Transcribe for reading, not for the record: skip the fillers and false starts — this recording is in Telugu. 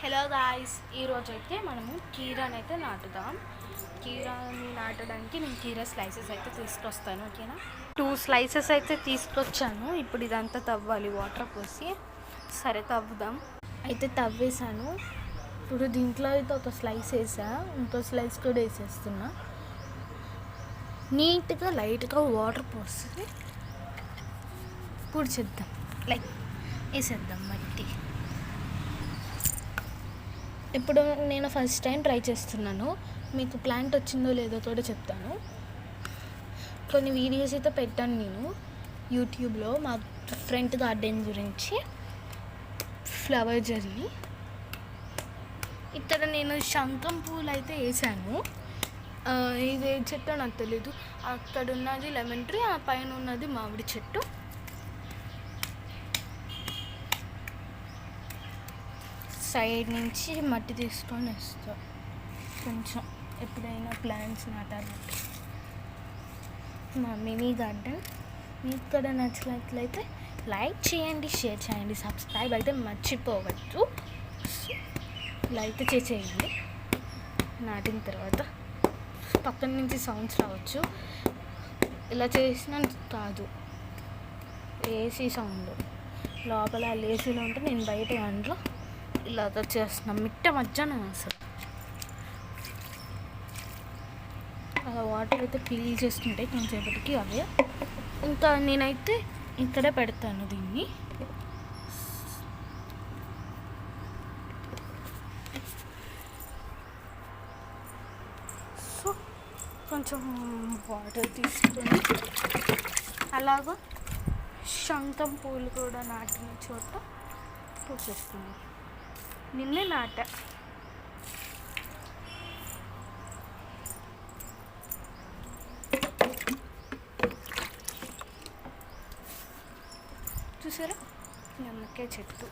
హలో గాయ్స్, ఈరోజు అయితే మనము కీరాని అయితే నాటుదాం. కీరాని నాటడానికి నేను కీరా స్లైసెస్ అయితే తీసుకొస్తాను. ఓకేనా, 2 స్లైసెస్ అయితే తీసుకొచ్చాను. ఇప్పుడు ఇదంతా తవ్వాలి వాటర్ పోసి. సరే తవ్వుదాం. అయితే తవ్వేసాను. ఇప్పుడు దీంట్లో అయితే ఒక స్లైస్ వేసా, ఇంకో స్లైస్ కూడా వేసేస్తున్నా. నీట్గా లైట్గా వాటర్ పోసి పూడ్చేద్దాం, లైక్ వేసేద్దాం మట్టి. ఇప్పుడు నేను ఫస్ట్ టైం ట్రై చేస్తున్నాను. మీకు ప్లాంట్ వచ్చిందో లేదో కూడా చెప్తాను. కొన్ని వీడియోస్ అయితే పెట్టాను నేను యూట్యూబ్లో, మా ఫ్రంట్ గార్డెన్ గురించి, ఫ్లవర్ జర్నీ. ఇక్కడ నేను శంఖం పూలు అయితే వేసాను. ఇది చెట్టు నాకు తెలీదు. అక్కడ ఉన్నది లెమన్ ట్రీ, ఆ పైన ఉన్నది మామిడి చెట్టు. సైడ్ నుంచి మట్టి తీసుకొని వేస్తా కొంచెం, ఎప్పుడైనా ప్లాంట్స్ నాటాలంటే. మా మినీ గార్డెన్ మీకు కూడా నచ్చినట్లయితే లైక్ చేయండి, షేర్ చేయండి, సబ్స్క్రైబ్ అయితే మర్చిపోవద్దు. లైక్ చేసేయండి. నాటిన తర్వాత పక్కన నుంచి సౌండ్స్ రావచ్చు, ఇలా చేసినా కాదు, ఏసీ సౌండ్. లోపల ఏసీలో ఉంటే నేను బయట దాంట్లో ఇలాగ చేస్తున్నాం. మిట్ట మధ్యాహ్నం అసలు అలా వాటర్ అయితే క్లీన్ చేస్తుంటాయి కొంచెంసేపటికి అవే. ఇంకా నేనైతే ఇక్కడే పెడతాను దీన్ని. సో కొంచెం వాటర్ తీసుకొని అలాగా శంఖం పూలు కూడా నాటిన చోట పోసేస్తున్నాను. నిన్నే నాట. చూసారా, నిమ్మకాయ చెట్టు.